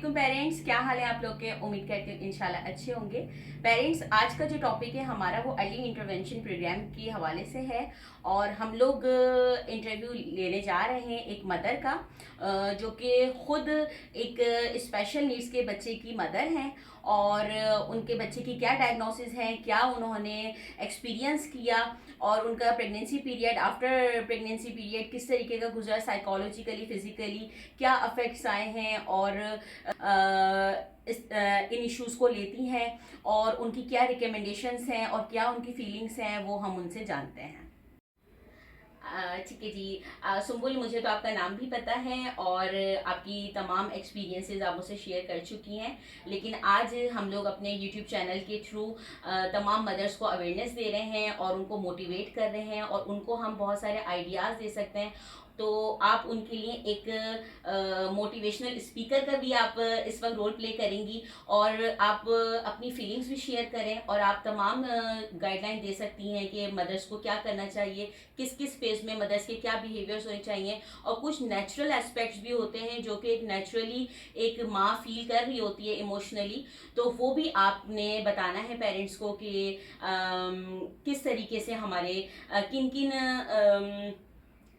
वालेकुम पेरेंट्स, क्या हाल है आप लोग के। उम्मीद करती हूँ इंशाल्लाह अच्छे होंगे। पेरेंट्स, आज का जो टॉपिक है हमारा वो अर्ली इंटरवेंशन प्रोग्राम के हवाले से है और हम लोग इंटरव्यू लेने जा रहे हैं एक मदर का, जो कि खुद एक स्पेशल नीड्स के बच्चे की मदर हैं और उनके बच्चे की क्या डायग्नोसिस है, क्या उन्होंने एक्सपीरियंस किया और उनका pregnancy period, after pregnancy period किस तरीके का गुजरा, साइकोलॉजिकली फिजिकली क्या अफेक्ट्स आए हैं और इन इश्यूज़ को लेती हैं और उनकी क्या रिकमेंडेशंस हैं और क्या उनकी फीलिंग्स हैं, वो हम उनसे जानते हैं। ठीक है जी। सुम्बुल, मुझे तो आपका नाम भी पता है और आपकी तमाम एक्सपीरियंसेस आप मुझसे शेयर कर चुकी हैं, लेकिन आज हम लोग अपने यूट्यूब चैनल के थ्रू तमाम मदर्स को अवेयरनेस दे रहे हैं और उनको मोटिवेट कर रहे हैं और उनको हम बहुत सारे आइडियाज़ दे सकते हैं। तो आप उनके लिए एक मोटिवेशनल स्पीकर का भी आप इस वक्त रोल प्ले करेंगी और आप अपनी फीलिंग्स भी शेयर करें और आप तमाम गाइडलाइन दे सकती हैं कि मदर्स को क्या करना चाहिए, किस किस फेज में मदर्स के क्या बिहेवियर्स होने चाहिए और कुछ नेचुरल एस्पेक्ट्स भी होते हैं जो कि एक नेचुरली एक माँ फील कर रही होती है इमोशनली, तो वो भी आपने बताना है पेरेंट्स को कि किस तरीके से हमारे किन किन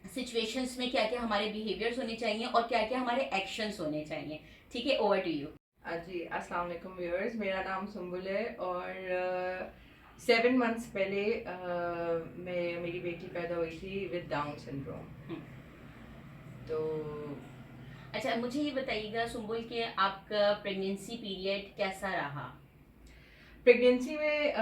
सिचुएशंस में क्या क्या हमारे बिहेवियर्स होने चाहिए और क्या क्या हमारे एक्शंस होने चाहिए। ठीक है, ओवर टू यू। जी, अस्सलाम वालेकुम व्यूअर्स। मेरा नाम सुम्बुल है और 7 मंथ्स पहले मेरी बेटी पैदा हुई थी विद डाउन सिंड्रोम। तो अच्छा, मुझे ये बताइएगा सुम्बुल कि आपका प्रेगनेंसी पीरियड कैसा रहा। प्रेगनेंसी में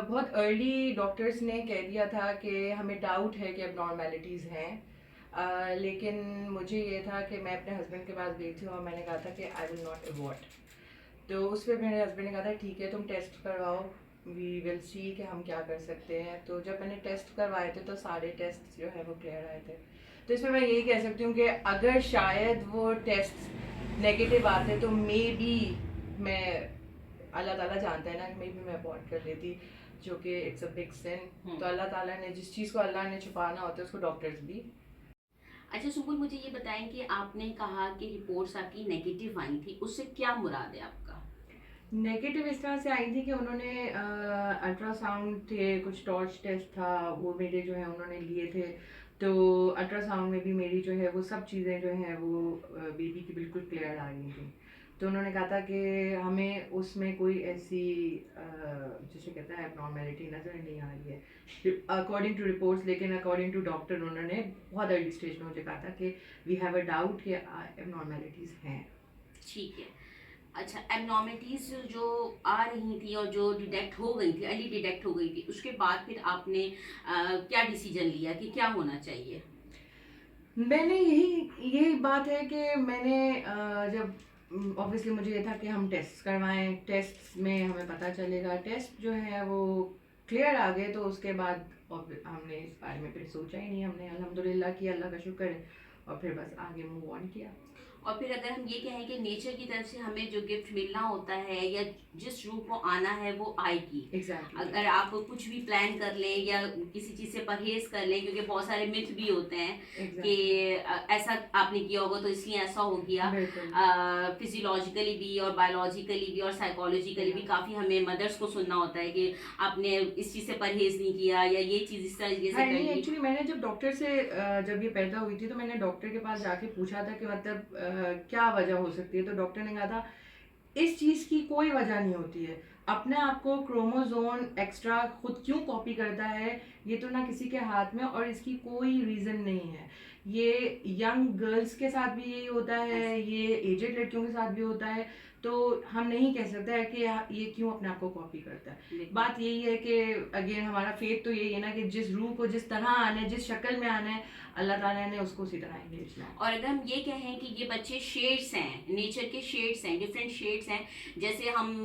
बहुत अर्ली डॉक्टर्स ने कह दिया था कि हमें डाउट है कि एबनॉर्मेलिटीज़ हैं, लेकिन मुझे ये था कि मैं अपने हस्बैंड के पास गई थी और मैंने कहा था कि आई विल नॉट अबॉर्ट। तो उस पर मेरे हस्बैंड ने कहा था ठीक है, तुम टेस्ट करवाओ, वी विल सी कि हम क्या कर सकते हैं। तो जब मैंने टेस्ट करवाए थे तो सारे टेस्ट जो है वो क्लियर आए थे। तो इसमें मैं यही कह सकती हूँ कि अगर शायद वो टेस्ट नेगेटिव आते तो मे बी मैं, अल्लाह ताला जानता है ना, मे बी मैं अबॉर्ट कर लेती, जो कि इट्स अ बिग सिन। तो अल्लाह ताला ने जिस चीज़ को अल्लाह ने छुपाना होता है उसको डॉक्टर्स भी। अच्छा सुम्बुल, मुझे ये बताएं कि आपने कहा कि रिपोर्ट्स आपकी नेगेटिव आई थी, उससे क्या मुराद है आपका। नेगेटिव इस तरह से आई थी कि उन्होंने अल्ट्रासाउंड थे, कुछ टॉर्च टेस्ट था, वो मेरे जो है उन्होंने लिए थे। तो अल्ट्रासाउंड में भी मेरी जो है वो सब चीज़ें जो हैं वो बेबी की बिल्कुल क्लियर आ रही थी। तो उन्होंने कहा था कि हमें उसमें कोई ऐसी जिसे कहता है एबनॉर्मेलिटी नज़र नहीं आ रही है अकॉर्डिंग टू रिपोर्ट्स। लेकिन अकॉर्डिंग टू डॉक्टर उन्होंने बहुत अर्ली स्टेज में मुझे कहा था कि वी हैव अ डाउट कि एबनॉर्मेलिटीज़ हैं। ठीक है। अच्छा, एबनॉर्मलिटीज जो आ रही थी और जो डिटेक्ट हो गई थी, अर्ली डिटेक्ट हो गई थी, उसके बाद फिर आपने क्या डिसीजन लिया कि क्या होना चाहिए। मैंने यही बात है कि मैंने जब ऑब्वियसली मुझे ये था कि हम टेस्ट करवाएं, टेस्ट में हमें पता चलेगा। टेस्ट जो है वो क्लियर आ गए तो उसके बाद हमने इस बारे में फिर सोचा ही नहीं। हमने अल्हम्दुलिल्लाह किया, अल्लाह का शुक्र है, और फिर बस आगे मूव ऑन किया। और फिर अगर हम ये कहें कि नेचर की तरफ से हमें जो गिफ्ट मिलना होता है या जिस रूप में आना है वो आएगी। Exactly. अगर आप कुछ भी प्लान कर लें या किसी चीज़ से परहेज कर लें, क्योंकि बहुत सारे मिथ भी होते हैं कि ऐसा आपने किया होगा तो इसलिए ऐसा हो गया। फिजियोलॉजिकली भी और बायोलॉजिकली भी और साइकोलॉजिकली भी काफ़ी हमें मदर्स को सुनना होता है कि आपने इस चीज़ से परहेज नहीं किया या ये चीज़ इस तरीके से कर ली। एक्चुअली मैंने जब डॉक्टर से जब ये पैदा हुई थी तो मैंने डॉक्टर के पास जाके पूछा था कि मतलब क्या वजह हो सकती है। तो डॉक्टर ने कहा था इस चीज़ की कोई वजह नहीं होती है, अपने आप को क्रोमोजोम एक्स्ट्रा खुद क्यों कॉपी करता है ये तो ना किसी के हाथ में, और इसकी कोई रीज़न नहीं है। ये यंग गर्ल्स के साथ भी यही होता है, ये एजेड लड़कियों के साथ भी होता है। तो हम नहीं कह सकते है कि ये क्यों अपने आप को कॉपी करता है। बात यही है कि अगेन हमारा फेथ तो यही है ना कि जिस रूह को जिस तरह आना है, जिस शक्ल में आना है, अल्लाह ताला ने उसको उसी तरह ही भेजना है। और अगर हम ये कहें कि ये बच्चे शेड्स हैं, नेचर के शेड्स हैं, डिफरेंट शेड्स हैं, जैसे हम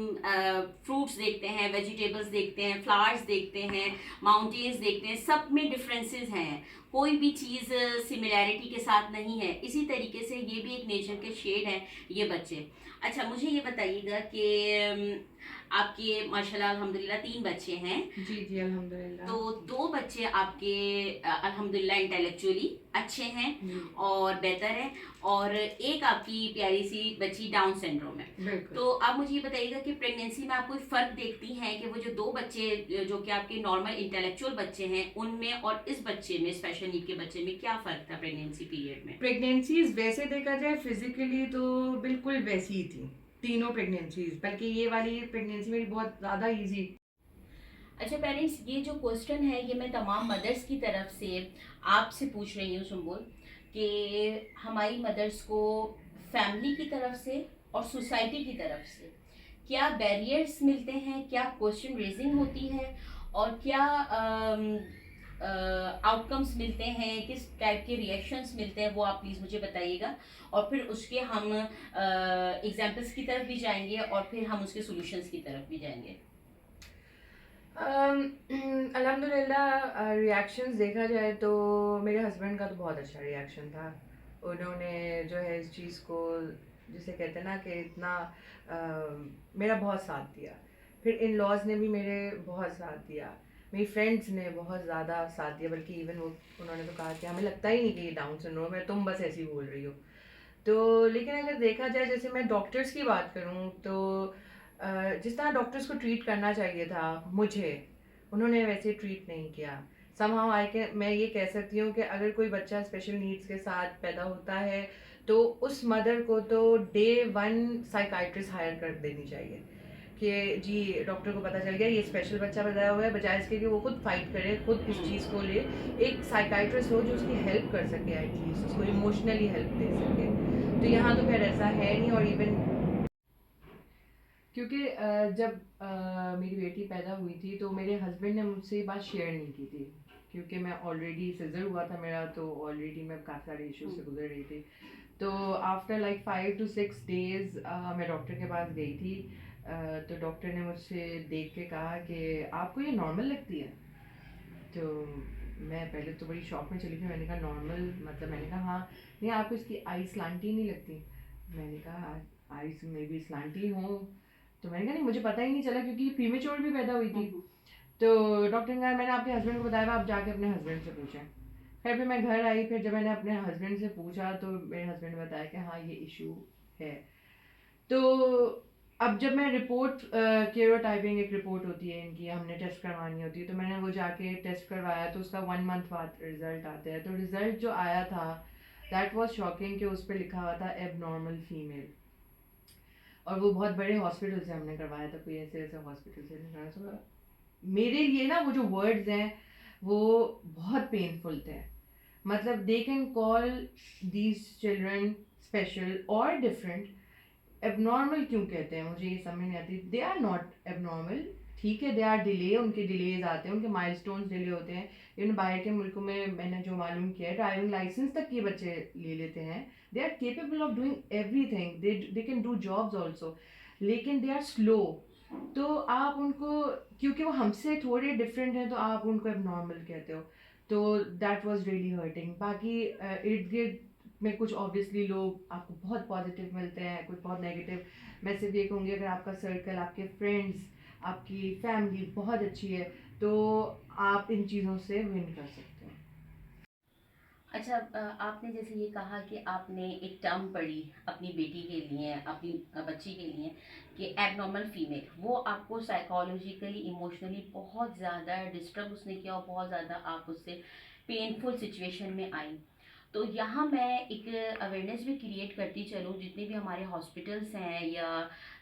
फ्रूट्स देखते हैं, वेजिटेबल्स देखते हैं, फ्लावर्स देखते हैं, माउंटेन्स देखते हैं, सब में डिफरेंसेस हैं, कोई भी चीज़ सिमिलैरिटी के साथ नहीं है। इसी तरीके से ये भी एक नेचर के शेड हैं ये बच्चे। अच्छा, मुझे ये बताइएगा कि आपके माशाल्लाह अल्हम्दुलिल्लाह 3 बच्चे हैं। जी जी अल्हम्दुलिल्लाह। तो 2 बच्चे आपके अल्हम्दुलिल्लाह इंटेलेक्चुअली अच्छे हैं जी। और बेहतर है, और एक आपकी प्यारी सी बच्ची डाउन सिंड्रोम है। बिल्कुल। तो आप मुझे ये बताइएगा कि प्रेगनेंसी में आप कोई फर्क देखती हैं कि वो जो दो बच्चे जो कि आपके नॉर्मल इंटेलेक्चुअल बच्चे हैं उनमें और इस बच्चे में, स्पेशल नीड के बच्चे में, क्या फर्क था प्रेगनेंसी पीरियड में? प्रेगनेंसीज वैसे देखा जाए फिजिकली तो बिल्कुल वैसी ही थी, तीनों प्रेगनेंसीज, बल्कि ये वाली प्रेगनेंसी मेरी बहुत ज़्यादा इजी। अच्छा पेरेंट्स, ये जो क्वेश्चन है ये मैं तमाम मदर्स की तरफ से आपसे पूछ रही हूँ सुम्बुल, कि हमारी मदर्स को फैमिली की तरफ से और सोसाइटी की तरफ से क्या बैरियर्स मिलते हैं, क्या क्वेश्चन रेजिंग होती है, और क्या आउटकम्स मिलते हैं, किस टाइप के रिएक्शंस मिलते हैं, वो आप प्लीज़ मुझे बताइएगा। और फिर उसके हम एग्जाम्पल्स की तरफ भी जाएंगे और फिर हम उसके सॉल्यूशंस की तरफ भी जाएंगे। अल्हम्दुलिल्लाह रिएक्शंस देखा जाए तो मेरे हस्बैंड का तो बहुत अच्छा रिएक्शन था। उन्होंने जो है इस चीज़ को, जिसे कहते हैं ना कि इतना मेरा बहुत साथ दिया। फिर इन लॉज ने भी मेरे बहुत साथ दिया, मेरी फ्रेंड्स ने बहुत ज़्यादा साथ दिया, बल्कि इवन वो उन्होंने तो कहा कि हमें लगता ही नहीं कि ये डाउन सिंड्रोम है, तुम बस ऐसी बोल रही हो। तो लेकिन अगर देखा जाए, जैसे मैं डॉक्टर्स की बात करूँ तो जिस तरह डॉक्टर्स को ट्रीट करना चाहिए था मुझे, उन्होंने वैसे ट्रीट नहीं किया। समहाउ मैं ये कह सकती हूँ कि अगर कोई बच्चा स्पेशल नीड्स के साथ पैदा होता है तो उस मदर को तो डे वन साइकाइट्रिस्ट हायर कर देनी चाहिए कि जी डॉक्टर को पता चल गया ये स्पेशल बच्चा पैदा हुआ है, बजाय इसके कि वो खुद फाइट करे, खुद इस चीज़ को ले, एक साइकाइट्रिस्ट हो जो उसकी हेल्प कर सके, एटलीस्ट उसको इमोशनली हेल्प दे सके। तो यहाँ तो खैर ऐसा है नहीं। और इवन क्योंकि जब मेरी बेटी पैदा हुई थी तो मेरे हस्बैंड ने मुझसे ये बात शेयर नहीं की थी, क्योंकि मैं ऑलरेडी सिजर हुआ था मेरा, तो ऑलरेडी मैं काफ़ी सारे इश्यूज से गुजर रही थी। तो आफ्टर लाइक 5 to 6 days मैं डॉक्टर के पास गई थी। तो डॉक्टर ने मुझसे देख के कहा कि आपको ये नॉर्मल लगती है। तो मैं पहले तो बड़ी शॉक में चली गई, मैंने कहा नॉर्मल मतलब, मैंने कहा हाँ, नहीं आपको इसकी आई स्लांटी नहीं लगती? मैंने कहा आईज में भी स्लांटी हूँ। तो मैंने कहा नहीं मुझे पता ही नहीं चला, क्योंकि प्रीमेच्योर भी पैदा हुई थी। तो डॉक्टर ने कहा मैंने आपके हस्बैंड को बताया, आप जाके अपने हस्बैंड से पूछें। खैर फिर मैं घर आई, फिर जब मैंने अपने हस्बैंड से पूछा तो मेरे हस्बैंड ने बताया कि हाँ ये इशू है। तो अब जब मैं रिपोर्ट, केरोटाइपिंग एक रिपोर्ट होती है इनकी, हमने टेस्ट करवानी होती है, तो मैंने वो जाके टेस्ट करवाया, तो उसका 1 month बाद रिजल्ट आता है। तो रिजल्ट जो आया था दैट वाज शॉकिंग, कि उस पर लिखा हुआ था एबनॉर्मल फीमेल। और वो बहुत बड़े हॉस्पिटल से हमने करवाया था, कोई ऐसे ऐसे हॉस्पिटल से नहीं करवाया। तो मेरे लिए ना वो जो वर्ड्स हैं वो बहुत पेनफुल थे। मतलब they can call these children special और डिफरेंट। एबनॉर्मल क्यों कहते हैं मुझे ये समझ नहीं आती। दे आर नॉट एबनॉर्मल, ठीक है, दे आर डिले, उनके डिलेज आते हैं, उनके माइलस्टोन्स डिले होते हैं। इवन बाहर के मुल्कों में मैंने जो मालूम किया है, ड्राइविंग लाइसेंस तक ये बच्चे ले लेते हैं। They are capable of doing everything, they can do jobs also, लेकिन दे आर स्लो। तो आप उनको, क्योंकि वो हमसे थोड़े डिफरेंट हैं, तो आप उनको एबनॉर्मल कहते हो। तो दैट वाज रियली हर्टिंग। बाकी इर्द गिर्द में कुछ ऑब्वियसली लोग आपको बहुत पॉजिटिव मिलते हैं, कुछ बहुत नेगेटिव। मैं सिर्फ ये कहूँगी, अगर आपका सर्कल, आपके फ्रेंड्स, आपकी फैमिली बहुत अच्छी है तो आप इन चीज़ों से विन कर सकते हैं। अच्छा, आपने जैसे ये कहा कि आपने एक टर्म पढ़ी अपनी बेटी के लिए, अपनी बच्ची के लिए, कि एबनॉर्मल फीमेल, वो आपको साइकोलॉजिकली इमोशनली बहुत ज़्यादा डिस्टर्ब उसने किया और बहुत ज़्यादा आप उससे पेनफुल सिचुएशन में आई। तो यहाँ मैं एक अवेयरनेस भी क्रिएट करती चलूँ, जितने भी हमारे हॉस्पिटल्स हैं या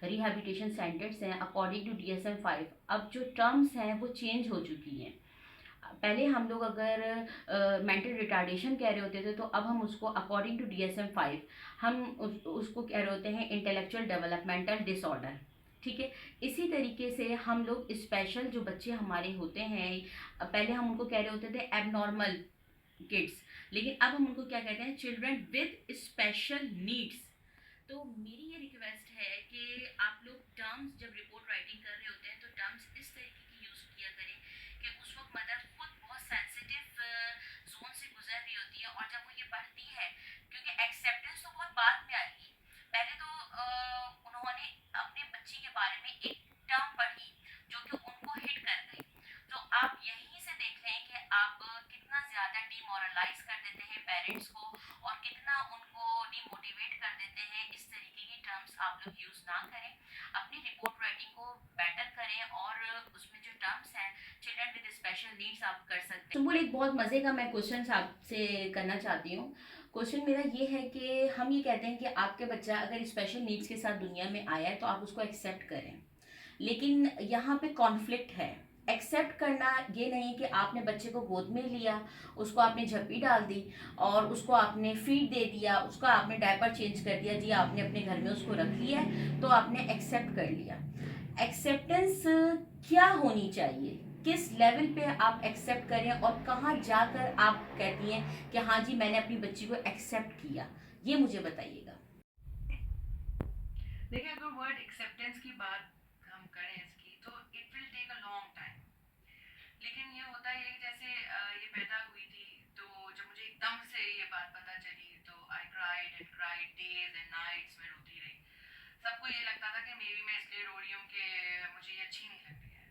रिहैबिलिटेशन सेंटर्स हैं, अकॉर्डिंग टू DSM-5 अब जो टर्म्स हैं वो चेंज हो चुकी हैं। पहले हम लोग अगर मेंटल रिटार्डेशन कह रहे होते थे, तो अब हम उसको अकॉर्डिंग टू DSM-5 हम उसको कह रहे होते हैं इंटेलेक्चुअल डेवलपमेंटल डिसऑर्डर। ठीक है, इसी तरीके से हम लोग स्पेशल जो बच्चे हमारे होते हैं, पहले हम उनको कह रहे होते थे एबनॉर्मल किड्स, लेकिन अब हम उनको क्या कहते हैं, चिल्ड्रन विद स्पेशल नीड्स। तो मेरी ये रिक्वेस्ट है कि आप लोग टर्म्स जब रिपोर्ट राइटिंग कर रहे होते हैं तो टर्म्स इस तरीके की यूज़ किया करें कि उस वक्त मदर खुद बहुत सेंसिटिव जोन से गुजर रही होती है, और जब वो ये पढ़ती है, क्योंकि एक्सेप्टेंस तो बहुत बाद में आएगी, पहले तो उन्होंने अपने बच्ची के बारे में एक टर्म पढ़ी जो कि उनको हिट कर गई। तो आप यहीं से देख लें कि आप कितना ज़्यादा डिमोरलाइज कर देते हैं पेरेंट्स टर्म्स आप लोग यूज़ ना करें, अपनी रिपोर्ट राइटिंग को बेटर करें और उसमें जो टर्म्स हैं चिल्ड्रन विद स्पेशल नीड्स आप कर सकते हैं। सुम्बुल, एक बहुत मज़े का मैं क्वेश्चन आपसे करना चाहती हूँ। क्वेश्चन मेरा ये है कि हम ये कहते हैं कि आपके बच्चा अगर स्पेशल नीड्स के साथ दुनिया में आया है तो आप उसको एक्सेप्ट करें, लेकिन यहाँ पे कॉन्फ्लिक्ट है। एक्सेप्ट करना ये नहीं कि आपने बच्चे को गोद में लिया, उसको आपने झप्पी डाल दी और उसको आपने फीड दे दिया, उसका आपने डायपर चेंज कर दिया, जी आपने अपने घर में उसको रख लिया है तो आपने एक्सेप्ट कर लिया। एक्सेप्टेंस क्या होनी चाहिए, किस लेवल पे आप एक्सेप्ट करें और कहाँ जाकर आप कहती हैं कि हाँ जी मैंने अपनी बच्ची को एक्सेप्ट किया, ये मुझे बताइएगा। देखिए, अगर वर्ड एक्सेप्टेंस की बात हम करें इसकी, तो it will take a long time. लेकिन ये होता है कि जैसे ये पैदा हुई थी, तो जब मुझे एकदम से ये बात पता चली तो I cried days and nights में रोती रही। सबको ये लगता था कि मे बी मैं इसलिए रो रही हूँ कि मुझे ये अच्छी नहीं लगती है।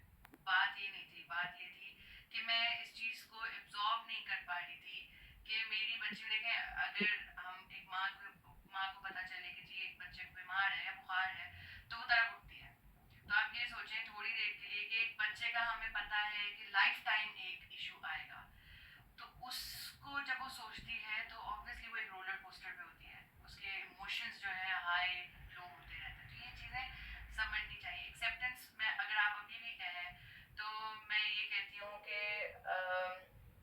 बात ये नहीं थी, बात ये थी कि मैं इस चीज़ को एब्जॉर्ब नहीं कर पा रही थी कि मेरी बच्ची, देखें, अगर हम एक माँ को पता चले कि जी एक बच्चे को बीमार है या बुखार है तो वो तड़प उठती है। तो आप ये सोचें थोड़ी देर के लिए कि एक बच्चे का हमें पता है कि लाइफ टाइम एक इशू आएगा, तो उसको जब वो सोचती है तो ऑब्वियसली वो एक रोलर कोस्टर पे होती है, उसके इमोशंस जो है हाई लो होते रहते हैं। तो ये चीज़ें समझनी चाहिए। एक्सेप्टेंस में अगर आप अभी भी कहें तो मैं ये कहती हूँ कि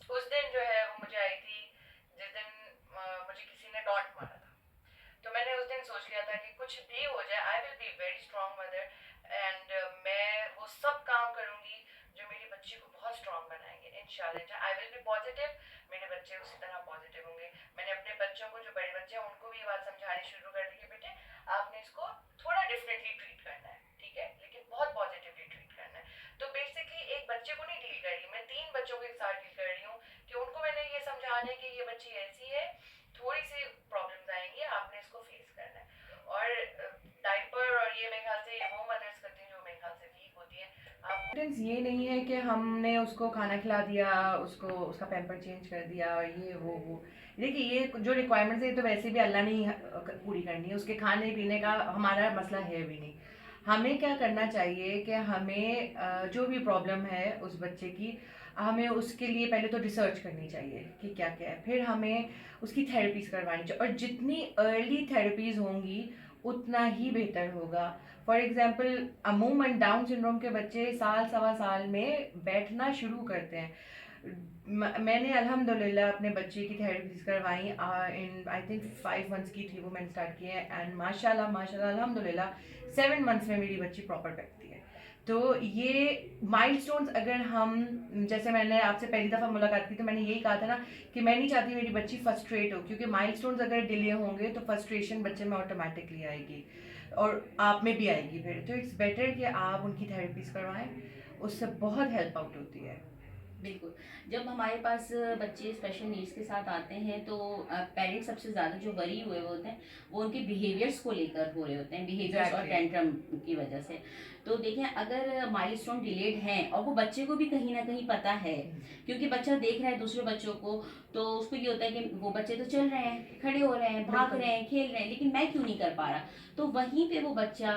उस दिन जो है वो मुझे आई थी जिस दिन मुझे किसी ने डॉट मारा था। तो मैंने उस दिन सोच लिया था कि कुछ भी हो जाए I will be very strong mother, and मैं वो सब काम करूंगी जो मेरी बच्ची को बहुत स्ट्रांग बनाएंगे इंशाल्लाह। आई विल बी पॉजिटिव, मेरे बच्चे उसी तरह पॉजिटिव होंगे। मैंने अपने बच्चों को, जो बड़े बच्चे हैं, उनको भी ये बात समझानी शुरू कर दी कि बेटे आपने इसको थोड़ा डिफरेंटली ट्रीट करना है, ठीक है, लेकिन बहुत पॉजिटिवली ट्रीट करना है। तो बेसिकली एक बच्चे को नहीं डील कर रही मैं, 3 बच्चों के साथ डील कर रही हूँ कि उनको मैंने ये समझाना है कि ये बच्ची ऐसी है, थोड़ी सी प्रॉब्लम्स आएंगी, आपने इसको फेस करना है। और डायपर और ये मेरे ख्याल से वो मदर्स करती हैं जो मेरे ख्याल से वीक होती हैं। आप ये नहीं है कि हमने उसको खाना खिला दिया, उसको उसका पैम्पर चेंज कर दिया और ये वो। देखिए, ये जो रिक्वायरमेंट्स है ये तो वैसे भी अल्लाह ने ही पूरी करनी है, उसके खाने पीने का हमारा मसला है भी नहीं। हमें क्या करना चाहिए कि हमें जो भी प्रॉब्लम है उस बच्चे की, हमें उसके लिए पहले तो रिसर्च करनी चाहिए कि क्या क्या है, फिर हमें उसकी थेरेपीज करवानी चाहिए, और जितनी अर्ली थेरेपीज होंगी उतना ही बेहतर होगा। फॉर एग्जाम्पल, अमूमन डाउन सिंड्रोम के बच्चे साल सवा साल में बैठना शुरू करते हैं। मैंने अल्हम्दुलिल्लाह अपने बच्चे की थेरेपीज करवाई, इन आई थिंक 5 मंथ्स की थी वो मैंने स्टार्ट की है, एंड माशाल्लाह माशाल्लाह अल्हम्दुलिल्लाह 7 मंथ्स में मेरी बच्ची प्रॉपर बैठती है। तो ये माइलस्टोन्स, अगर हम, जैसे मैंने आपसे पहली दफ़ा मुलाकात की तो मैंने यही कहा था ना कि मैं नहीं चाहती मेरी बच्ची फ्रस्ट्रेट हो, क्योंकि माइलस्टोन्स अगर डिले होंगे तो फ्रस्ट्रेशन बच्चे में ऑटोमेटिकली आएगी और आप में भी आएगी फिर। तो इट्स बेटर कि आप उनकी थेरेपीज करवाएं, उससे बहुत हेल्प आउट होती है। बिल्कुल। जब हमारे पास बच्चे स्पेशल नीड्स के साथ आते हैं तो पेरेंट्स सबसे ज़्यादा जो वरी हुए होते हैं वो उनके बिहेवियर्स को लेकर हो रहे होते हैं, बिहेवियर्स और एग्जैक्टली। टेंट्रम की वजह से। तो देखें, अगर माइलस्टोन डिलेड हैं और वो बच्चे को भी कहीं ना कहीं पता है, क्योंकि बच्चा देख रहा है दूसरे बच्चों को, तो उसको ये होता है कि वो बच्चे तो चल रहे हैं, खड़े हो रहे हैं, भाग बिल्कुल। रहे हैं, खेल रहे हैं, लेकिन मैं क्यों नहीं कर पा रहा। तो वहीं पे वो बच्चा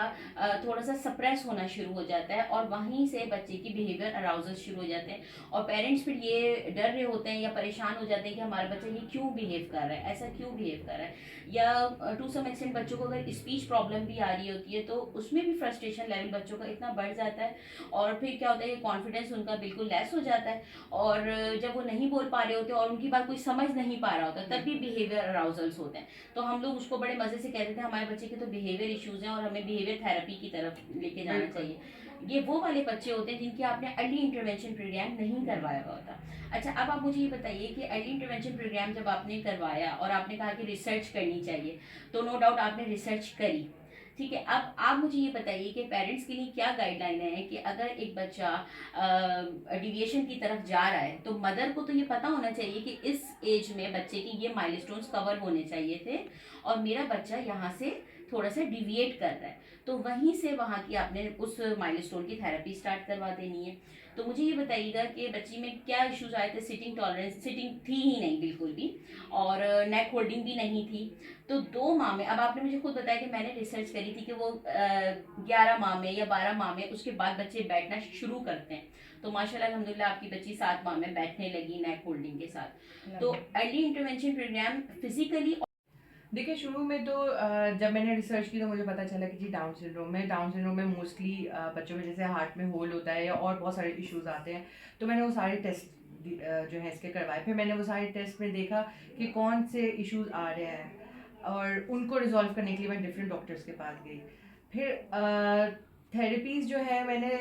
थोड़ा सा सप्रेस होना शुरू हो जाता है और वहीं से बच्चे की बिहेवियर अराउजल शुरू हो जाते हैं और पेरेंट्स फिर ये डर रहे होते हैं या परेशान हो जाते हैं कि हमारा बच्चा ये क्यों बिहेव कर रहा है, ऐसा क्यों बिहेव कर रहा है। या टू सम एक्सटेंट बच्चों को अगर स्पीच प्रॉब्लम भी आ रही होती है तो उसमें भी फ्रस्ट्रेशन लेवल बच्चों का इतना बढ़ जाता है और फिर क्या होता है कि कॉन्फिडेंस उनका बिल्कुल लेस हो जाता है और जब वो नहीं बोल पा रहे होते और उनकी बात कोई समझ नहीं पा रहा होता तब भी बिहेवियर अराउजल्स होते हैं। तो हम लोग उसको बड़े मजे से कहते थे हमारे बच्चे के तो बिहेवियर इश्यूज हैं और हमें बिहेवियर थेरेपी की तरफ लेके जाना बिल्कुल। चाहिए। ये वो वाले बच्चे होते हैं जिनकी आपने अर्ली इंटरवेंशन प्रोग्राम नहीं करवाया हुआ होता। अच्छा, अब आप मुझे ये बताइए कि अर्ली इंटरवेंशन प्रोग्राम जब आपने करवाया और आपने कहा कि रिसर्च करनी चाहिए, तो नो डाउट आपने रिसर्च करी, ठीक है। अब आप मुझे ये बताइए कि पेरेंट्स के लिए क्या गाइडलाइन है कि अगर एक बच्चा डिविएशन की तरफ जा रहा है तो मदर को तो ये पता होना चाहिए कि इस एज में बच्चे की ये माइलस्टोन्स कवर होने चाहिए थे और मेरा बच्चा यहाँ से थोड़ा सा डिविएट कर रहा है, तो वहीं से वहाँ की आपने उस माइलस्टोन की थेरेपी स्टार्ट करवा देनी है। तो मुझे ये बताइएगा कि बच्ची में क्या इश्यूज आए थे। सिटिंग टॉलरेंस, सिटिंग थी ही नहीं बिल्कुल भी, और नेक होल्डिंग भी नहीं थी। तो 2 माह में, अब आपने मुझे खुद बताया कि मैंने रिसर्च करी थी कि वो 11 माह में या 12 माह में उसके बाद बच्चे बैठना शुरू करते हैं। तो माशाल्लाह अल्हम्दुलिल्लाह आपकी बच्ची 7 माह में बैठने लगी नेक होल्डिंग के साथ। तो अर्ली इंटरवेंशन प्रोग्राम फिजिकली, देखिए शुरू में तो जब मैंने रिसर्च की तो मुझे पता चला कि जी डाउन सिंड्रोम में मोस्टली बच्चों में जैसे हार्ट में होल होता है या और बहुत सारे इश्यूज आते हैं। तो मैंने वो सारे टेस्ट जो है इसके करवाए, फिर मैंने वो सारे टेस्ट में देखा कि कौन से इश्यूज आ रहे हैं और उनको रिजॉल्व करने के लिए मैं डिफरेंट डॉक्टर्स के पास गई। फिर थेरेपीज़ जो है मैंने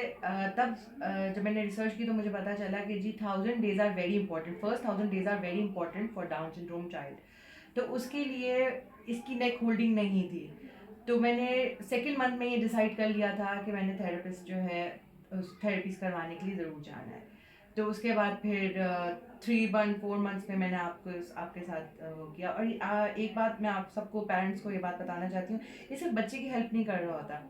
जब मैंने रिसर्च की तो मुझे पता चला कि जी 1000 days are very important, first 1000 days are very important for Down syndrome child. तो उसके लिए इसकी नेक होल्डिंग नहीं थी, तो मैंने सेकेंड मंथ में ये डिसाइड कर लिया था कि मैंने थेरेपिस्ट जो है उस थेरेपीज करवाने के लिए ज़रूर जाना है। तो उसके बाद फिर 3 4 मंथ्स में मैंने आपके साथ वो किया। और एक बात मैं आप सबको, पेरेंट्स को ये बात बताना चाहती हूँ, ये सिर्फ बच्चे की हेल्प नहीं कर रहा होता,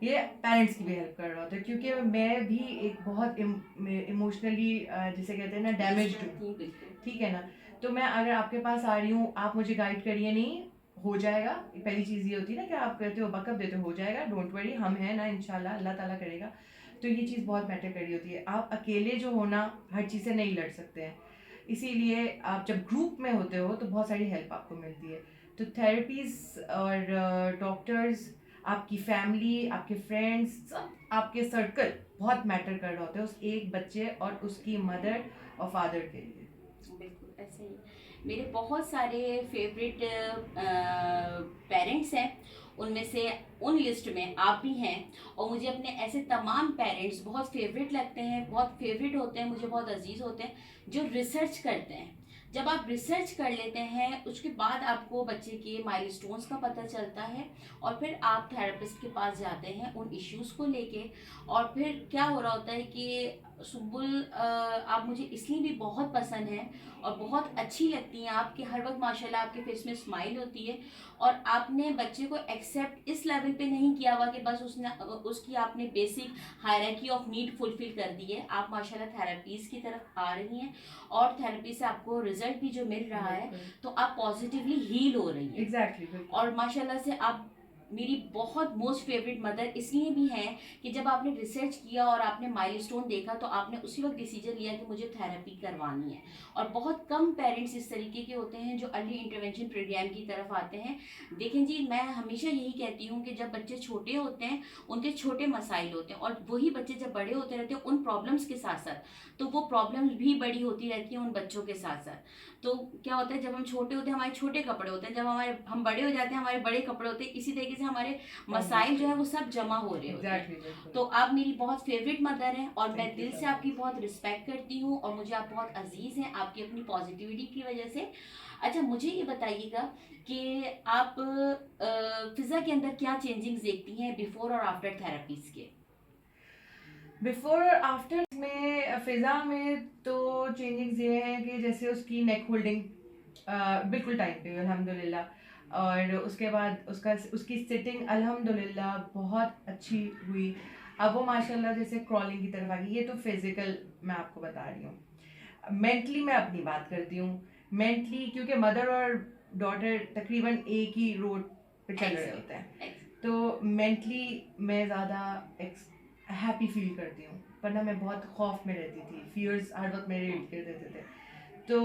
ये पेरेंट्स की भी हेल्प कर रहा होता है, क्योंकि मैं भी एक बहुत इमोशनली जिसे कहते हैं ना डैमेज्ड हूँ, ठीक है ना। तो मैं अगर आपके पास आ रही हूँ, आप मुझे गाइड करिए नहीं, हो जाएगा। पहली चीज़ ये होती है ना कि आप कहते हो बकअप देते हो जाएगा, डोंट वरी, हम हैं ना, इंशाल्लाह अल्लाह ताला करेगा। तो ये चीज़ बहुत मैटर कर रही होती है। आप अकेले जो हो ना हर चीज़ से नहीं लड़ सकते हैं, इसीलिए आप जब ग्रुप में होते हो तो बहुत सारी हेल्प आपको मिलती है। तो थेरेपीज़ और डॉक्टर्स, आपकी फैमिली, आपके फ्रेंड्स, सब आपके सर्कल बहुत मैटर कर रहे होते हैं उस एक बच्चे और उसकी मदर और फादर के लिए। बिल्कुल ऐसे ही मेरे बहुत सारे फेवरेट पेरेंट्स हैं, उनमें से उन लिस्ट में आप भी हैं। और मुझे अपने ऐसे तमाम पेरेंट्स बहुत फेवरेट लगते हैं, बहुत फेवरेट होते हैं, मुझे बहुत अजीज होते हैं, जो रिसर्च करते हैं। जब आप रिसर्च कर लेते हैं उसके बाद आपको बच्चे के माइलस्टोन्स का पता चलता है, और फिर आप थेरेपिस्ट के पास जाते हैं उन इश्यूज़ को लेके। और फिर क्या हो रहा होता है कि सुम्बुल, आप मुझे इसलिए भी बहुत पसंद हैं और बहुत अच्छी लगती हैं आपके, हर वक्त माशाल्लाह आपके फेस में स्माइल होती है। और आपने बच्चे को एक्सेप्ट इस लेवल पे नहीं किया हुआ कि बस उसकी आपने basic hierarchy of need fulfil कर दी है। आप माशाल्लाह थेरेपीज की तरफ आ रही हैं और थेरेपी से आपको रिजल्ट भी जो मिल रहा है, तो आप पॉजिटिवली हील हो रही हैं। एग्जैक्टली। और माशाल्लाह से आप मेरी बहुत मोस्ट फेवरेट मदर इसलिए भी हैं कि जब आपने रिसर्च किया और आपने माइलस्टोन देखा तो आपने उसी वक्त डिसीजन लिया कि मुझे थेरेपी करवानी है। और बहुत कम पेरेंट्स इस तरीके के होते हैं जो अर्ली इंटरवेंशन प्रोग्राम की तरफ आते हैं। देखें जी, मैं हमेशा यही कहती हूँ कि जब बच्चे छोटे होते हैं उनके छोटे मसाइल होते हैं, और वही बच्चे जब बड़े होते रहते हैं उन प्रॉब्लम्स के साथ साथ, तो वो प्रॉब्लम्स भी बड़ी होती रहती हैं उन बच्चों के साथ साथ। तो क्या होता है, जब हम छोटे होते हैं हमारे छोटे कपड़े होते हैं, जब हम बड़े हो जाते हैं हमारे बड़े कपड़े होते हैं। इसी तरीके से हमारे मसाइल जो है वो सब जमा हो रहे होते हैं। तो आप मेरी बहुत फेवरेट मदर हैं और मैं दिल से आपकी बहुत रिस्पेक्ट करती हूँ, और मुझे आप बहुत अजीज हैं आपकी अपनी पॉजिटिविटी की वजह से। अच्छा, मुझे ये बताइएगा कि आप फिजा के अंदर क्या चेंजिंग्स देखती हैं बिफोर और आफ्टर थेरेपीज के? बिफोर और आफ्टर में फिजा में तो चेंजिंग्स ये हैं कि जैसे उसकी नेक होल्डिंग बिल्कुल टाइम पे अल्हम्दुलिल्लाह, और उसके बाद उसकी सिटिंग अल्हम्दुलिल्लाह बहुत अच्छी हुई। अब वो माशाल्लाह जैसे क्रॉलिंग की तरफ आ गई। ये तो फिजिकल मैं आपको बता रही हूँ। मेंटली मैं अपनी बात करती हूँ। मेंटली क्योंकि मदर और डॉटर तकरीबन एक ही रोड पे चल रहे होते हैं, तो मेंटली मैं ज़्यादा हैप्पी फील करती हूँ, वरना मैं बहुत खौफ में रहती थी, फियर्स हर वक्त मेरे इर्द गिर्द रहते थे। तो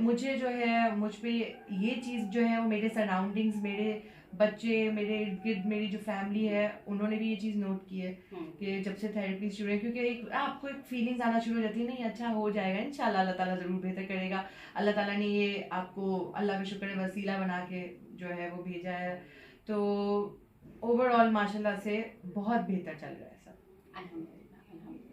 मुझे जो है मुझ पे ये चीज़ जो है वो मेरे सराउंडिंग्स, मेरे बच्चे, मेरे इर्द गिर्द मेरी जो फैमिली है, उन्होंने भी ये चीज़ नोट की है कि जब से थेरेपी शुरू है, क्योंकि एक आपको एक फीलिंग्स आना शुरू हो जाती है, नहीं अच्छा हो जाएगा इंशाल्लाह, अल्लाह ताला ज़रूर बेहतर करेगा, अल्लाह ताला ने ये आपको अल्लाह का शुक्र है वसीला बना के जो है वो भेजा है। तो ओवरऑल माशाल्लाह से बहुत बेहतर चल रहा है सब। अल्हम्दुलिल्लाह, अल्हम्दुलिल्लाह।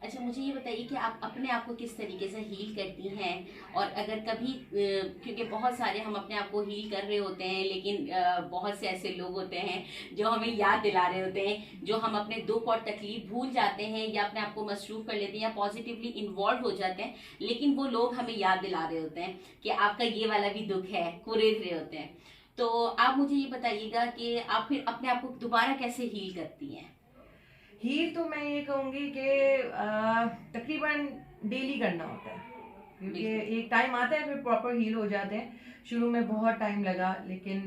अच्छा, मुझे ये बताइए कि आप अपने आप को किस तरीके से हील करती हैं, और अगर कभी क्योंकि बहुत सारे हम अपने आप को हील कर रहे होते हैं, लेकिन बहुत से ऐसे लोग होते हैं जो हमें याद दिला रहे होते हैं, जो हम अपने दुख और तकलीफ भूल जाते हैं या अपने आप को मसरूफ कर लेते हैं या पॉजिटिवली इन्वॉल्व हो जाते हैं, लेकिन वो लोग हमें याद दिला रहे होते हैं कि आपका ये वाला भी दुख है, कुरेद रहे होते हैं। तो आप मुझे ये बताइएगा कि आप फिर अपने आप को दोबारा कैसे हील करती हैं? हील तो मैं ये कहूँगी कि तकरीबन डेली करना होता है, क्योंकि बिल्कुल। एक टाइम आता है फिर प्रॉपर हील हो जाते हैं। शुरू में बहुत टाइम लगा, लेकिन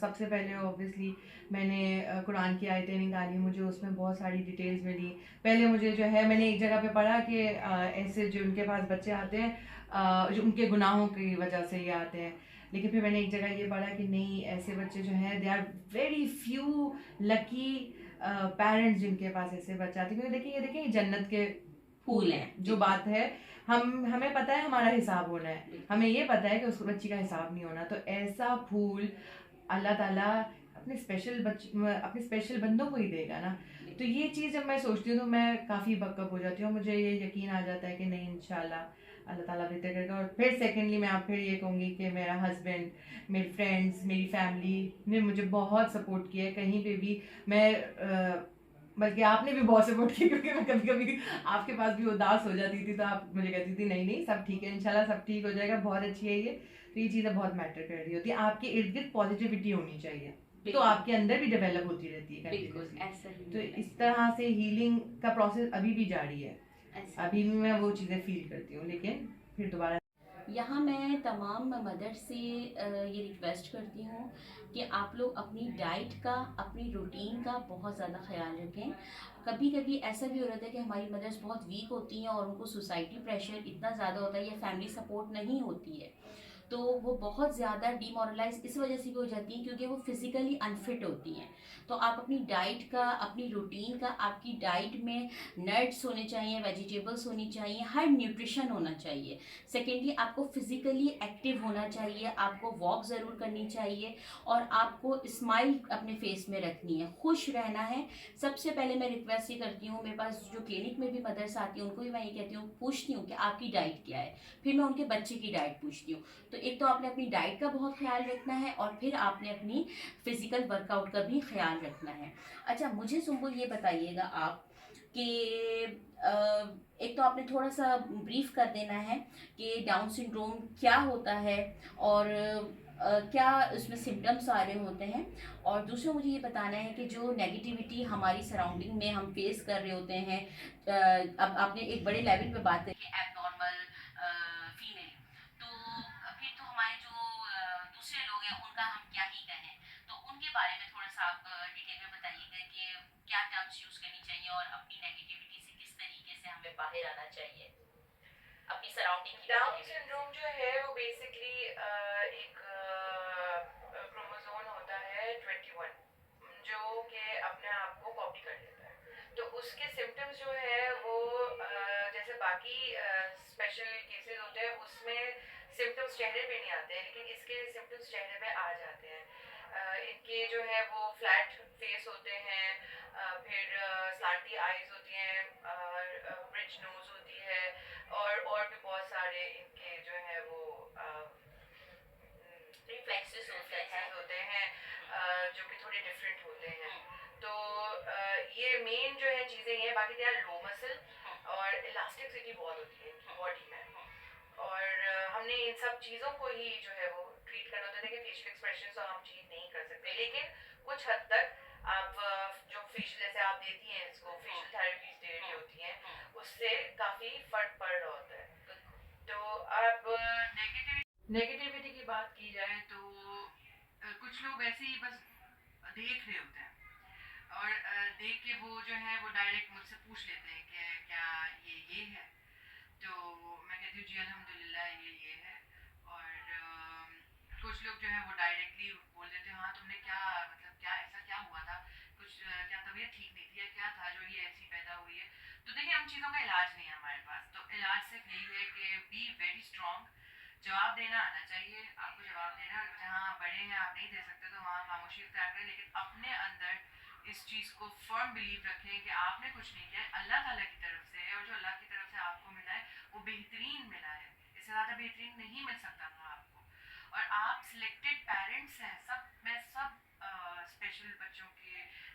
सबसे पहले ऑब्वियसली मैंने कुरान की आयतें निकाली, मुझे उसमें बहुत सारी डिटेल्स मिली। पहले मुझे जो है, मैंने एक जगह पे पढ़ा कि ऐसे जो उनके पास बच्चे आते हैं, जो उनके गुनाहों की वजह से ये आते हैं। लेकिन फिर मैंने एक जगह ये पढ़ा कि नहीं, ऐसे बच्चे जो हैं they are very few lucky parents जिनके पास ऐसे बच्चे आते हैं। क्योंकि देखिए, ये देखिए, ये जन्नत के फूल फूल हैं। हैं, जो बिल्कुल। बात है, हमें पता है हमारा हिसाब होना है, बिल्कुल। हमें ये पता है कि उस बच्ची का हिसाब नहीं होना। तो ऐसा फूल अल्लाह ताला अपने स्पेशल बंदों को ही देगा ना। तो ये चीज़ जब मैं सोचती हूँ तो मैं काफ़ी बकअप हो जाती हूँ, मुझे ये यकीन आ जाता है कि नहीं, इंशाल्लाह अल्लाह ताला बेहतर करेगा। और फिर सेकेंडली मैं आप फिर ये कहूँगी कि मेरा हस्बैंड, मेरे फ्रेंड्स, मेरी फैमिली ने मुझे बहुत सपोर्ट किया है कहीं पे भी। मैं बल्कि आपने भी बहुत सपोर्ट किया, क्योंकि मैं कभी कभी आपके पास भी उदास हो जाती थी तो आप मुझे कहती थी नहीं नहीं सब ठीक है, इंशाल्लाह सब ठीक हो जाएगा, बहुत अच्छी है ये। तो ये चीज़ें बहुत मैटर कर रही होती है, आपके इर्द गिर्द पॉजिटिविटी होनी चाहिए, तो बिल्कुल। आपके अंदर भी डेवलप होती रहती है बिल्कुल कंटिन्यूसली। ऐसा ही तो है। इस तरह से हीलिंग का प्रोसेस अभी भी जारी है, ऐसा अभी भी मैं वो चीज़ें फील करती हूँ, लेकिन फिर दोबारा। यहाँ मैं तमाम मदर से ये रिक्वेस्ट करती हूँ कि आप लोग अपनी डाइट का, अपनी रूटीन का बहुत ज़्यादा ख्याल रखें। कभी कभी ऐसा भी हो रहा है कि हमारी मदर्स बहुत वीक होती हैं और उनको सोसाइटी प्रेशर इतना ज़्यादा होता है या फैमिली सपोर्ट नहीं होती है, तो वो बहुत ज़्यादा डिमोरलाइज इस वजह से भी हो जाती हैं क्योंकि वो फिज़िकली अनफिट होती हैं। तो आप अपनी डाइट का, अपनी रूटीन का, आपकी डाइट में नट्स होने चाहिए, वेजिटेबल्स होनी चाहिए, हर न्यूट्रिशन होना चाहिए। सेकेंडली आपको फिज़िकली एक्टिव होना चाहिए, आपको वॉक ज़रूर करनी चाहिए और आपको स्माइल अपने फेस में रखनी है, खुश रहना है। सबसे पहले मैं रिक्वेस्ट ये करती हूँ, मेरे पास जो क्लिनिक में भी मदर्स आती हैं उनको भी मैं ये कहती हूँ, पूछती हूँ कि आपकी डाइट क्या है, फिर मैं उनके बच्चे की डाइट पूछती हूँ। तो एक तो आपने अपनी डाइट का बहुत ख्याल रखना है और फिर आपने अपनी फिजिकल वर्कआउट का भी ख्याल रखना है। अच्छा, मुझे सुम्बुल ये बताइएगा आप कि एक तो आपने थोड़ा सा ब्रीफ कर देना है कि डाउन सिंड्रोम क्या होता है और क्या उसमें सिम्टम्स आ रहे होते हैं, और दूसरा मुझे ये बताना है कि जो नेगेटिविटी हमारी सराउंडिंग में हम फेस कर रहे होते हैं, अब आपने एक बड़े लेवल पे बात करी एबनॉर्मल फीमेल, तो फिर तो हमारे जो दूसरे लोग हैं उनका हम क्या ही कहें। तो उनके बारे में थोड़ा सा आप डिटेल में बताइएगा कि क्या टर्म्स यूज करनी चाहिए और अपनी नेगेटिविटी से किस तरीके से हमें बाहर आना चाहिए अपनी सराउंडिंग की डाउन वजह से। सिंड्रोम जो है वो बेसिकली एक क्रोमोसोम होता है 21, जो कि अपने आप को कॉपी कर लेता है। तो उसके सिम्टम्स जो है वो जैसे बाकी स्पेशल केसेस होते हैं उसमें सिम्टम्स चेहरे पे नहीं आते हैं, लेकिन इसके सिम्टम्स चेहरे पे आ जाते हैं। इनके जो है वो फ्लैट फेस होते हैं, फिर स्लांटी आईज होती हैं, ब्रिज नोज होती है, और भी बहुत सारे इनके जो है वो रिफ्लेक्सेस होते हैं। रिफ्लेक्सेस होते हैं, जो कि थोड़े डिफरेंट होते हैं। तो ये मेन जो है चीज़ें ये हैं, बाकी दे आर लो मसल और इलास्टिसिटी बहुत होती है इनकी बॉडी में। और हमने इन सब चीज़ों को ही जो है वो ट्रीट करना होता है कि फेशियल एक्सप्रेशन तो हम चीज़ नहीं कर सकते, लेकिन कुछ हद तक आप जो फेशियल जैसे आप देती हैं इसको फेशियल थेरेपीज दे रही होती हैं, उससे काफ़ी फर्क पड़ रहा होता है। तो अब नेगेटिविटी की बात की जाए तो कुछ लोग ऐसे ही बस देख रहे होते हैं, और देख के वो जो है वो डायरेक्ट मुझसे पूछ लेते हैं कि क्या ये है। तो मैं कहती हूँ जी अल्हम्दुलिल्लाह ये है। और कुछ लोग जो है वो डायरेक्टली बोल देते हैं हाँ तुमने क्या, मतलब क्या ऐसा क्या हुआ था, कुछ क्या तबीयत ठीक नहीं थी या क्या था जो ये ऐसी पैदा हुई है। तो देखिए, हम चीज़ों का इलाज नहीं है हमारे पास, तो इलाज सिर्फ यही है कि बी वेरी स्ट्रॉन्ग, जवाब देना आना चाहिए आपको। जवाब देना, जहाँ आप बड़े हैं आप नहीं दे सकते तो वहाँ खामोशी इख्तियार करें, लेकिन अपने अंदर इस चीज़ को फर्म बिलीव रखें कि आपने कुछ नहीं किया, अल्लाह ताला की तरफ से है, और जो अल्लाह की तरफ से आपको मिला है वो बेहतरीन मिला है, इससे ज़्यादा बेहतरीन नहीं मिल सकता था आपको। और आप सिलेक्टेड पेरेंट्स हैं, सब मैं सब स्पेशल बच्चों के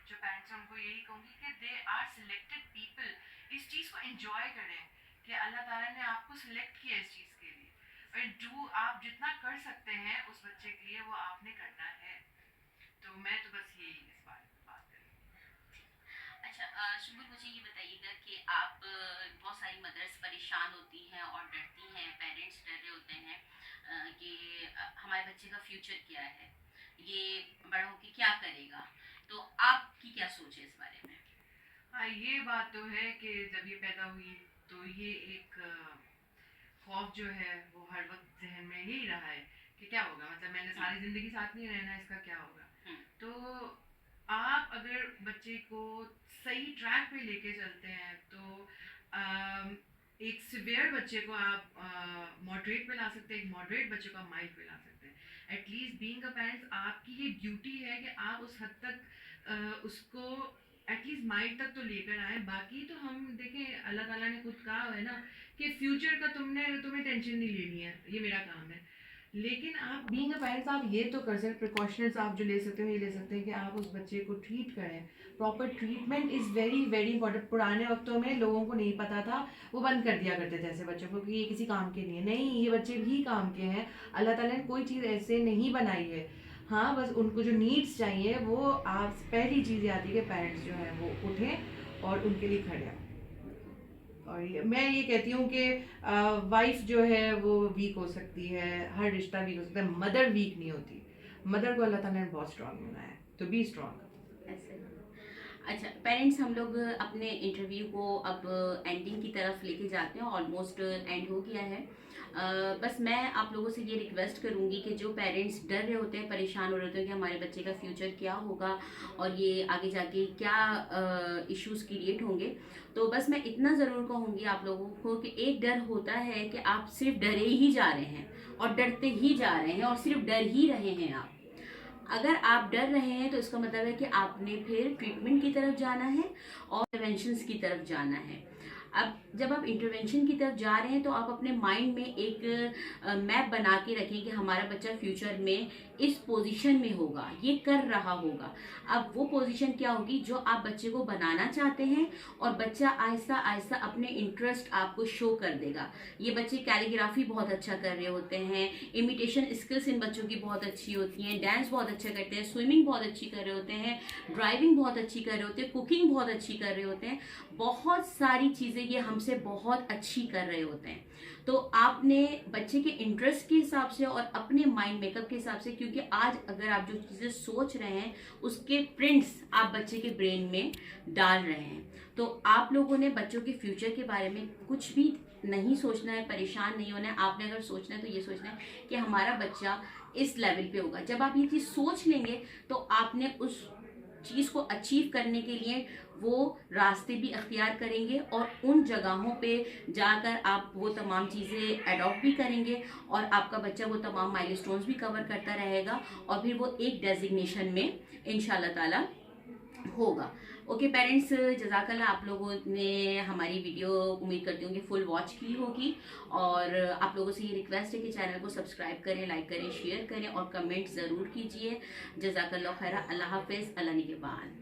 जो पेरेंट्स हैं उनको यही कहूँगी कि दे आर सिलेक्टेड पीपल। इस चीज़ को एंजॉय करें कि अल्लाह ताला ने आपको सिलेक्ट किया इस चीज़ के लिए। डू आप जितना कर सकते हैं उस बच्चे के लिए वो आपने करना है। तो मैं तो बस यही इस बारे में बात करूँ। अच्छा सुबुल मुझे ये बताइएगा कि आप बहुत सारी मदर्स परेशान होती हैं और डरती हैं, पेरेंट्स डर रहे होते हैं कि हमारे बच्चे का फ्यूचर क्या है, ये बड़ा होके क्या करेगा, तो आपकी क्या सोच है इस बारे में? हाँ, ये बात तो है कि जब ये पैदा हुई तो ये एक खौफ जो है वो हर वक्त जहन में यही रहा है कि क्या होगा, मतलब मैंने सारी ज़िंदगी साथ नहीं रहना, इसका क्या होगा। तो आप अगर बच्चे को सही ट्रैक पे लेके चलते हैं तो एक सिवियर बच्चे को आप मॉडरेट पे ला सकते हैं, एक मॉडरेट बच्चे को आप माइल्ड पे ला सकते हैं। एटलीस्ट बीइंग अ पेरेंट्स आपकी ये ड्यूटी है कि आप उस हद तक उसको एटलीस्ट माइंड तक तो लेकर आए। बाकी तो हम देखें, अल्लाह ताला ने खुद कहा है ना कि फ्यूचर का तुम्हें टेंशन नहीं लेनी है, ये मेरा काम है। लेकिन आप बीइंग अ पेरेंट्स आप ये तो कर सकते, प्रिकॉशंस आप जो ले सकते हो ये ले सकते हैं कि आप उस बच्चे को ट्रीट करें। Proper treatment is very very important. पुराने वक्तों में लोगों को नहीं पता था, वो बंद कर दिया करते थे ऐसे बच्चों को कि ये किसी काम के नहीं है। नहीं, ये बच्चे भी काम के हैं। अल्लाह ताला ने कोई चीज़ ऐसे नहीं बनाई है। हाँ, बस उनको जो नीड्स चाहिए वो आप पहली चीज़ आती है कि पेरेंट्स जो है वो उठें और उनके लिए खड़े हों। और मैं ये कहती हूँ कि वाइफ जो है वो वीक हो सकती है, हर रिश्ता वीक हो सकता है, मदर वीक नहीं होती। मदर को अल्लाह ताला ने बहुत स्ट्रांग बनाया है, तो बी स्ट्रांग। ऐसे अच्छा पेरेंट्स, हम लोग अपने इंटरव्यू को अब एंडिंग की तरफ लेके जाते हैं, ऑलमोस्ट एंड हो गया है। बस मैं आप लोगों से ये रिक्वेस्ट करूँगी कि जो पेरेंट्स डर रहे होते हैं, परेशान हो रहे होते हैं कि हमारे बच्चे का फ्यूचर क्या होगा और ये आगे जाके क्या इश्यूज़ क्रिएट होंगे, तो बस मैं इतना ज़रूर कहूँगी आप लोगों को कि एक डर होता है कि आप सिर्फ डरे ही जा रहे हैं और डरते ही जा रहे हैं और सिर्फ डर ही रहे हैं आप। अगर आप डर रहे हैं तो इसका मतलब है कि आपने फिर ट्रीटमेंट की तरफ जाना है और इंटरवेंशंस की तरफ जाना है। अब जब आप इंटरवेंशन की तरफ जा रहे हैं तो आप अपने माइंड में एक मैप बना के रखें कि हमारा बच्चा फ्यूचर में इस पोजीशन में होगा, ये कर रहा होगा। अब वो पोजीशन क्या होगी जो आप बच्चे को बनाना चाहते हैं, और बच्चा आहिस्ता आहिस्ता अपने इंटरेस्ट आपको शो कर देगा। ये बच्चे कैलीग्राफी बहुत अच्छा कर रहे होते हैं, इमिटेशन स्किल्स इन बच्चों की बहुत अच्छी होती हैं, डांस बहुत अच्छा करते हैं, स्विमिंग बहुत अच्छी कर रहे होते हैं, ड्राइविंग बहुत अच्छी कर रहे होते हैं, कुकिंग बहुत अच्छी कर रहे होते हैं, बहुत सारी चीज़ें ये हमसे बहुत अच्छी कर रहे होते हैं। तो आपने बच्चे के इंटरेस्ट के हिसाब से और अपने माइंड मेकअप के हिसाब से, क्योंकि आज अगर आप जो चीज़ें सोच रहे हैं उसके प्रिंट्स आप बच्चे के ब्रेन में डाल रहे हैं, तो आप लोगों ने बच्चों के फ्यूचर के बारे में कुछ भी नहीं सोचना है, परेशान नहीं होना है। आपने अगर सोचना है तो ये सोचना है कि हमारा बच्चा इस लेवल पे होगा। जब आप ये चीज़ सोच लेंगे तो आपने उस चीज़ को अचीव करने के लिए वो रास्ते भी अख्तियार करेंगे और उन जगहों पे जाकर आप वो तमाम चीज़ें अडॉप्ट भी करेंगे और आपका बच्चा वो तमाम माइलस्टोन्स भी कवर करता रहेगा और फिर वो एक डेजिग्नेशन में इंशाल्लाह ताला होगा। ओके पेरेंट्स, जज़ाकल्लाह, आप लोगों ने हमारी वीडियो उम्मीद करती हूँ कि फुल वॉच की होगी, और आप लोगों से ये रिक्वेस्ट है कि चैनल को सब्सक्राइब करें, लाइक करें, शेयर करें और कमेंट ज़रूर कीजिए। जज़ाकल्लाह खैरा। अल्लाह हाफ़िज़, अल्लाह निगहबान।